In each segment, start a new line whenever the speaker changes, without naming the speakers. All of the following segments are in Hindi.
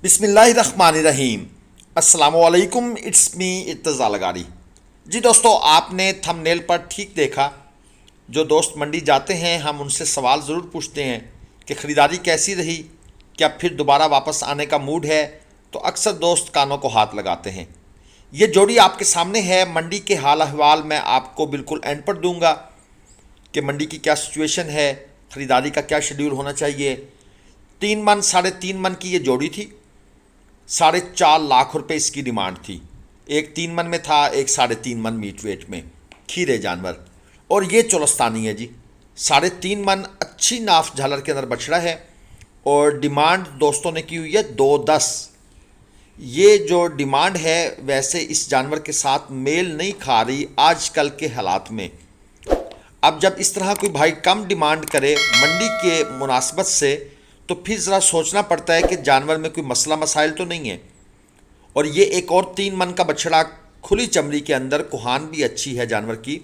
बिस्मिल्लाहिर्रहमानिर्रहीम। अस्सलामुअलैकुम, इट्स मी इर्तज़ा लगारी। जी दोस्तों, आपने थंबनेल पर ठीक देखा। जो दोस्त मंडी जाते हैं हम उनसे सवाल ज़रूर पूछते हैं कि ख़रीदारी कैसी रही, क्या फिर दोबारा वापस आने का मूड है। तो अक्सर दोस्त कानों को हाथ लगाते हैं। ये जोड़ी आपके सामने है। मंडी के हाल अहवाल मैं आपको बिल्कुल एंड पर दूंगा कि मंडी की क्या सिचुएशन है, ख़रीदारी का क्या शेड्यूल होना चाहिए। 3 मन 3.5 मन की ये जोड़ी थी। 4.5 लाख रुपए इसकी डिमांड थी। एक 3 मन में था, एक 3.5 मन मीट वेट में खीरे जानवर। और ये चोलस्तानी है जी। 3.5 मन अच्छी नाफ झालर के अंदर बछड़ा है। और डिमांड दोस्तों ने की हुई है 2.10। ये जो डिमांड है वैसे इस जानवर के साथ मेल नहीं खा रही आजकल के हालात में। अब जब इस तरह कोई भाई कम डिमांड करे मंडी के मुनासबत से, तो फिर ज़रा सोचना पड़ता है कि जानवर में कोई मसला मसाइल तो नहीं है। और ये एक और 3 मन का बछड़ा, खुली चमड़ी के अंदर, कुहान भी अच्छी है जानवर की,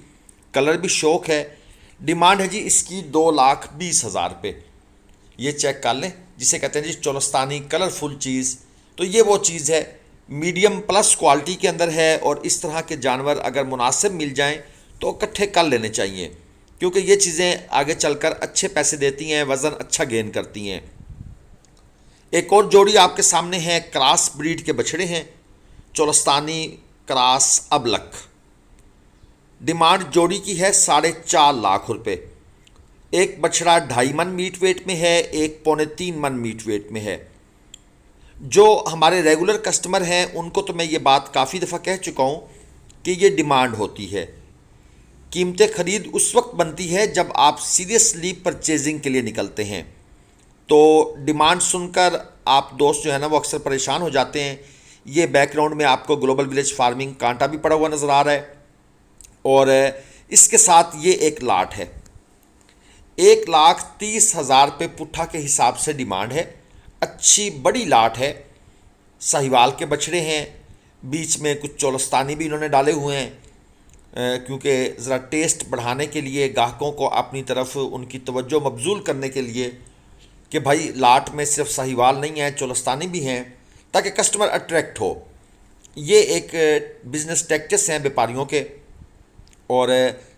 कलर भी शौक है। डिमांड है जी इसकी 2,20,000 रुपये। ये चेक कर लें, जिसे कहते हैं जी चोलस्तानी कलरफुल चीज़। तो ये वो चीज़ है, मीडियम प्लस क्वालिटी के अंदर है। और इस तरह के जानवर अगर मुनासिब मिल जाएं तो इकट्ठे कर लेने चाहिए, क्योंकि ये चीज़ें आगे चलकर अच्छे पैसे देती हैं, वज़न अच्छा गेन करती हैं। एक और जोड़ी आपके सामने है, क्रॉस ब्रीड के बछड़े हैं, चोलस्तानी क्रॉस अबलक। डिमांड जोड़ी की है 4.5 लाख रुपए। एक बछड़ा 2.5 मन मीट वेट में है, एक 2.25 मन मीट वेट में है। जो हमारे रेगुलर कस्टमर हैं उनको तो मैं ये बात काफ़ी दफ़ा कह चुका हूँ कि ये डिमांड होती है। कीमतें ख़रीद उस वक्त बनती है जब आप सीरियसली परचेजिंग के लिए निकलते हैं। तो डिमांड सुनकर आप दोस्त जो है ना वो अक्सर परेशान हो जाते हैं। ये बैकग्राउंड में आपको ग्लोबल विलेज फार्मिंग कांटा भी पड़ा हुआ नज़र आ रहा है। और इसके साथ ये एक लाट है, 1,30,000 रुपये पुट्ठा के हिसाब से डिमांड है। अच्छी बड़ी लाट है, साहिवाल के बछड़े हैं। बीच में कुछ चोलस्तानी भी इन्होंने डाले हुए हैं, क्योंकि ज़रा टेस्ट बढ़ाने के लिए, ग्राहकों को अपनी तरफ उनकी तवज्जो मबजूल करने के लिए कि भाई लाट में सिर्फ साहिवाल नहीं है, चोलस्तानी भी हैं, ताकि कस्टमर अट्रैक्ट हो। ये एक बिज़नेस टैक्टिक्स हैं व्यापारियों के। और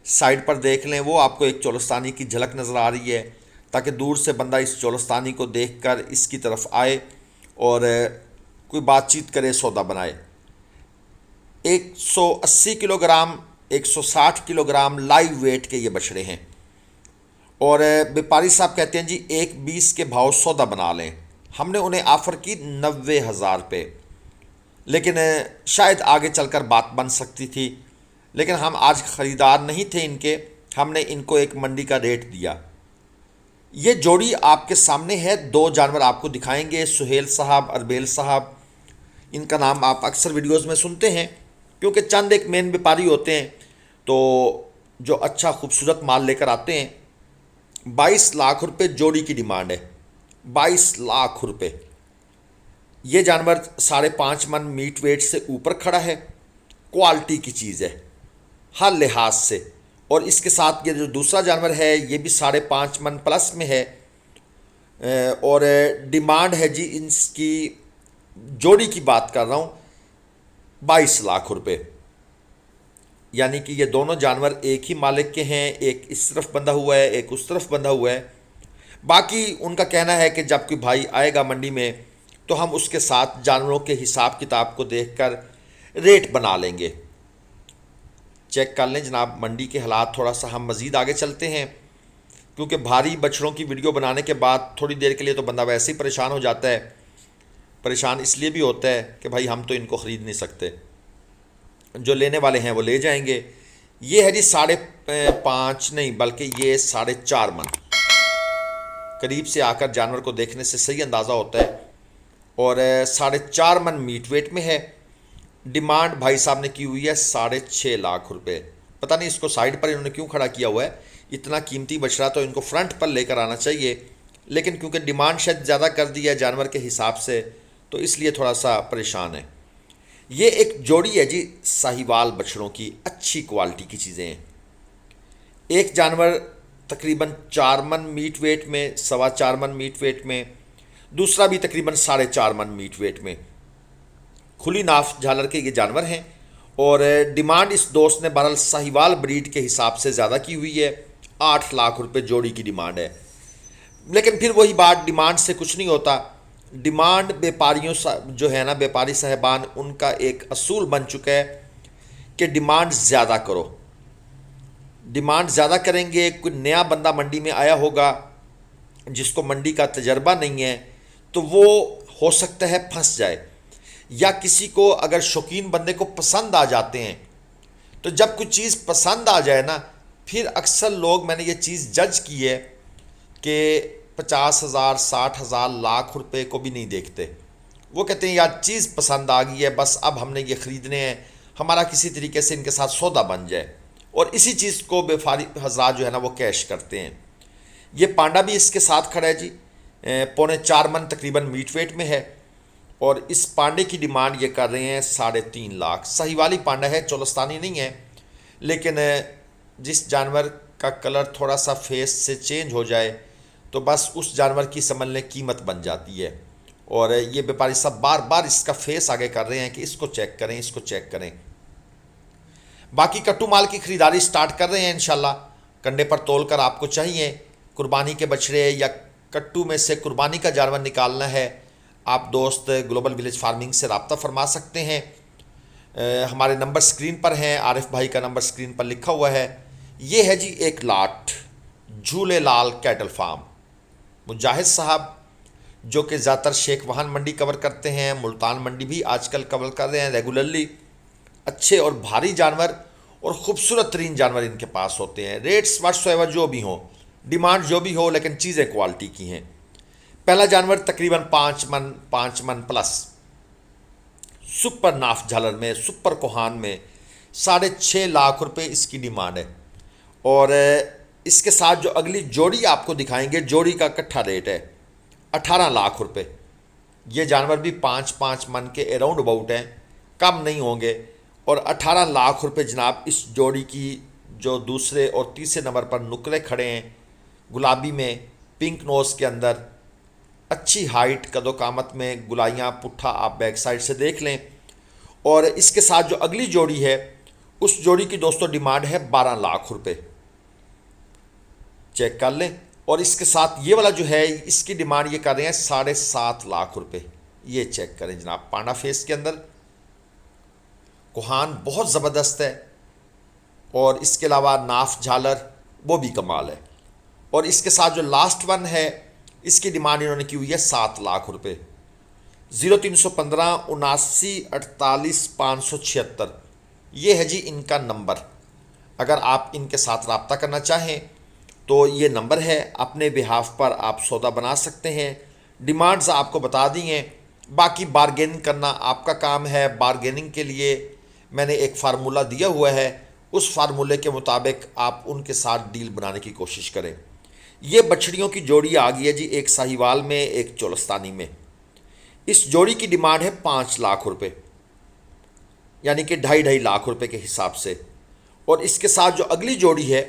साइड पर देख लें, वो आपको एक चोलस्तानी की झलक नज़र आ रही है, ताकि दूर से बंदा इस चोलस्तानी को देखकर इसकी तरफ आए और कोई बातचीत करे, सौदा बनाए। 180 किलोग्राम 160 किलोग्राम लाइव वेट के ये बछड़े हैं। और व्यापारी साहब कहते हैं जी 1,20 के भाव सौदा बना लें। हमने उन्हें ऑफ़र की 90,000 रुपये, लेकिन शायद आगे चलकर बात बन सकती थी। लेकिन हम आज ख़रीदार नहीं थे इनके, हमने इनको एक मंडी का रेट दिया। ये जोड़ी आपके सामने है। 2 जानवर आपको दिखाएंगे, सुहेल साहब, अरबेल साहब। इनका नाम आप अक्सर वीडियोस में सुनते हैं, क्योंकि चंद एक मेन व्यापारी होते हैं तो जो अच्छा खूबसूरत माल लेकर आते हैं। 22 लाख रुपए जोड़ी की डिमांड है, 22 लाख रुपए। ये जानवर 5.5 मन मीट वेट से ऊपर खड़ा है, क्वालिटी की चीज़ है हर लिहाज से। और इसके साथ ये जो दूसरा जानवर है ये भी 5.5 मन प्लस में है। और डिमांड है जी इसकी, जोड़ी की बात कर रहा हूँ, 22 लाख रुपए। यानी कि ये दोनों जानवर एक ही मालिक के हैं, एक इस तरफ बंधा हुआ है, एक उस तरफ बंधा हुआ है। बाकी उनका कहना है कि जब कोई भाई आएगा मंडी में तो हम उसके साथ जानवरों के हिसाब किताब को देखकर रेट बना लेंगे। चेक कर लें जनाब मंडी के हालात। थोड़ा सा हम मज़ीद आगे चलते हैं, क्योंकि भारी बछड़ों की वीडियो बनाने के बाद थोड़ी देर के लिए तो बंदा वैसे ही परेशान हो जाता है। परेशान इसलिए भी होता है कि भाई हम तो इनको ख़रीद नहीं सकते, जो लेने वाले हैं वो ले जाएंगे। ये है जी 5.5 नहीं बल्कि ये 4.5 मन। करीब से आकर जानवर को देखने से सही अंदाज़ा होता है। और 4.5 मन मीट वेट में है। डिमांड भाई साहब ने की हुई है 6.5 लाख रुपए। पता नहीं इसको साइड पर इन्होंने क्यों खड़ा किया हुआ है। इतना कीमती बछड़ा तो इनको फ्रंट पर लेकर आना चाहिए, लेकिन क्योंकि डिमांड शायद ज़्यादा कर दी है जानवर के हिसाब से, तो इसलिए थोड़ा सा परेशान है। ये एक जोड़ी है जी साहिवाल बछड़ों की, अच्छी क्वालिटी की चीज़ें हैं। एक जानवर तकरीबन 4 मन मीट वेट में, 4.25 मन मीट वेट में, दूसरा भी तकरीबन 4.5 मन मीट वेट में। खुली नाफ झालर के ये जानवर हैं और डिमांड इस दोस्त ने बहरहाल साहिवाल ब्रीड के हिसाब से ज़्यादा की हुई है। 8 लाख रुपए जोड़ी की डिमांड है। लेकिन फिर वही बात, डिमांड से कुछ नहीं होता। डिमांड व्यापारियों जो है ना, व्यापारी साहबान, उनका एक असूल बन चुका है कि डिमांड ज़्यादा करो। डिमांड ज़्यादा करेंगे, कोई नया बंदा मंडी में आया होगा जिसको मंडी का तजर्बा नहीं है, तो वो हो सकता है फंस जाए। या किसी को अगर शौकीन बंदे को पसंद आ जाते हैं, तो जब कोई चीज़ पसंद आ जाए ना, फिर अक्सर लोग, मैंने ये चीज़ जज की है कि 50,000, 60,000, लाख रुपए को भी नहीं देखते। वो कहते हैं यार चीज़ पसंद आ गई है, बस अब हमने ये ख़रीदने हैं, हमारा किसी तरीके से इनके साथ सौदा बन जाए, और इसी चीज़ को व्यापारी हज़रात जो है ना वो कैश करते हैं। ये पांडा भी इसके साथ खड़ा है जी, 3.25 मन तकरीबन मीट वेट में है, और इस पांडे की डिमांड ये कर रहे हैं 3.5 लाख। सहीवाली पांडा है, चोलस्तानी नहीं है, लेकिन जिस जानवर का कलर थोड़ा सा फेस से चेंज हो जाए तो बस उस जानवर की समझ लें कीमत बन जाती है। और ये व्यापारी सब बार बार इसका फेस आगे कर रहे हैं कि इसको चेक करें, इसको चेक करें। बाकी कट्टू माल की ख़रीदारी स्टार्ट कर रहे हैं इंशाल्लाह। कंडे पर तोल कर आपको चाहिए कुर्बानी के बछड़े या कट्टू में से कुर्बानी का जानवर निकालना है, आप दोस्त ग्लोबल विलेज फार्मिंग से रब्ता फरमा सकते हैं। हमारे नंबर स्क्रीन पर हैं, आरिफ भाई का नंबर स्क्रीन पर लिखा हुआ है। ये है जी एक लाट झूले लाल कैटल फार्म। मुजाहिद साहब जो कि ज़्यादातर शेख वाहन मंडी कवर करते हैं, मुल्तान मंडी भी आजकल कवर कर रहे हैं रेगुलरली। अच्छे और भारी जानवर और ख़ूबसूरत तरीन जानवर इनके पास होते हैं। रेट्स व्हाट्सएवर जो भी हों, डिमांड जो भी हो, लेकिन चीज़ें क्वालिटी की हैं। पहला जानवर तकरीबन 5 मन प्लस सुपर नाफ झालर में, सुपर कोहान में 6.5 लाख रुपए इसकी डिमांड है। और इसके साथ जो अगली जोड़ी आपको दिखाएंगे, जोड़ी का इकट्ठा रेट है 18 लाख रुपए। ये जानवर भी 5 मन के अराउंड अबाउट हैं, कम नहीं होंगे। और 18 लाख रुपए जनाब इस जोड़ी की। जो दूसरे और तीसरे नंबर पर नुकरे खड़े हैं, गुलाबी में, पिंक नोज़ के अंदर, अच्छी हाइट, कदो कामत में, गुलाइयाँ पुट्ठा आप बैक साइड से देख लें। और इसके साथ जो अगली जोड़ी है, उस जोड़ी की दोस्तों डिमांड है 12 लाख रुपए, चेक कर लें। और इसके साथ ये वाला जो है, इसकी डिमांड ये कर रहे हैं 7.5 लाख रुपए। ये चेक करें जनाब, पांडा फेस के अंदर कोहान बहुत ज़बरदस्त है। और इसके अलावा नाफ झालर वो भी कमाल है। और इसके साथ जो लास्ट वन है, इसकी डिमांड इन्होंने की हुई है 7 लाख रुपए। 0315 79 48 576 ये है जी इनका नंबर। अगर आप इनके साथ रब्ता करना चाहें तो ये नंबर है, अपने बिहाफ पर आप सौदा बना सकते हैं। डिमांड्स आपको बता दी हैं, बाकी बारगेनिंग करना आपका काम है। बारगेनिंग के लिए मैंने एक फार्मूला दिया हुआ है, उस फार्मूले के मुताबिक आप उनके साथ डील बनाने की कोशिश करें। ये बछड़ियों की जोड़ी आ गई है जी, एक साहिवाल में, एक चोलस्तानी में। इस जोड़ी की डिमांड है 5 लाख रुपए, यानी कि 2.5 लाख रुपए के हिसाब से। और इसके साथ जो अगली जोड़ी है,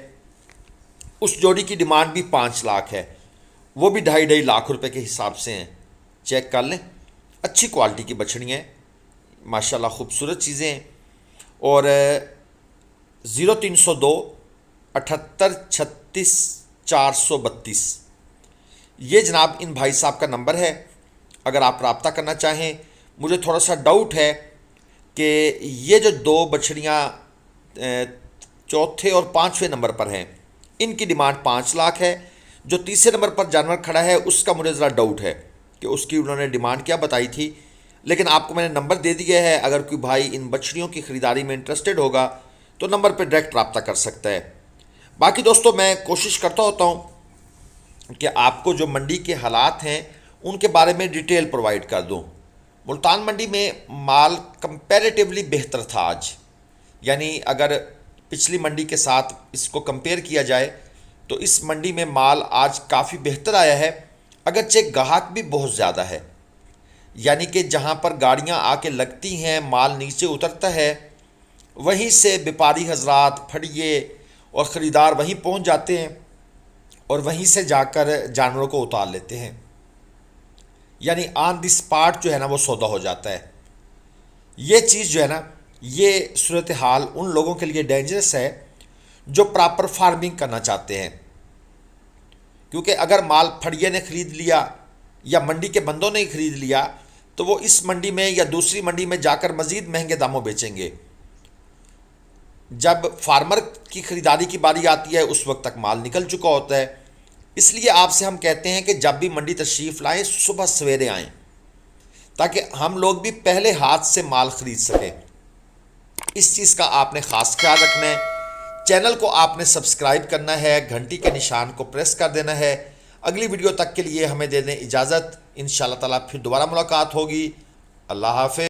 उस जोड़ी की डिमांड भी 5 लाख है, वो भी 2.5 लाख रुपए के हिसाब से हैं। चेक कर लें, अच्छी क्वालिटी की बछड़ियाँ हैं माशाल्लाह, खूबसूरत चीज़ें हैं। और 0302 78 36 432 ये जनाब इन भाई साहब का नंबर है। अगर आप रब्ता करना चाहें, मुझे थोड़ा सा डाउट है कि ये जो 2 बछड़ियाँ चौथे और 5वें नंबर पर हैं, इनकी डिमांड 5 लाख है। जो तीसरे नंबर पर जानवर खड़ा है, उसका मुझे ज़रा डाउट है कि उसकी उन्होंने डिमांड क्या बताई थी, लेकिन आपको मैंने नंबर दे दिया है। अगर कोई भाई इन बछड़ियों की ख़रीदारी में इंटरेस्टेड होगा तो नंबर पर डायरेक्ट रब्ता कर सकता है। बाकी दोस्तों, मैं कोशिश करता होता हूँ कि आपको जो मंडी के हालात हैं उनके बारे में डिटेल प्रोवाइड कर दूँ। मुल्तान मंडी में माल कंपैरेटिवली बेहतर था आज, यानी अगर पिछली मंडी के साथ इसको कंपेयर किया जाए तो इस मंडी में माल आज काफ़ी बेहतर आया है, अगरचे गाहक भी बहुत ज़्यादा है। यानी कि जहाँ पर गाड़ियाँ आके लगती हैं, माल नीचे उतरता है, वहीं से व्यापारी हजरात, फड़िए और ख़रीदार वहीं पहुँच जाते हैं और वहीं से जाकर जानवरों को उतार लेते हैं। यानी ऑन द स्पॉट जो है ना वो सौदा हो जाता है। ये चीज़ जो है ना, ये सूरत हाल उन लोगों के लिए डेंजरस है जो प्रॉपर फार्मिंग करना चाहते हैं, क्योंकि अगर माल फड़िए ने ख़रीद लिया या मंडी के बंदों ने ही ख़रीद लिया तो वो इस मंडी में या दूसरी मंडी में जाकर मज़ीद महंगे दामों बेचेंगे। जब फार्मर की ख़रीदारी की बारी आती है उस वक्त तक माल निकल चुका होता है। इसलिए आपसे हम कहते हैं कि जब भी मंडी तशरीफ़ लाएं सुबह सवेरे आएं, ताकि हम लोग भी पहले हाथ से माल ख़रीद सकें। इस चीज़ का आपने ख़ास ख्याल रखना है। चैनल को आपने सब्सक्राइब करना है, घंटी के निशान को प्रेस कर देना है। अगली वीडियो तक के लिए हमें दे दें इजाज़त। इंशाअल्लाह ताला फिर दोबारा मुलाकात होगी। अल्लाह हाफ़िज़।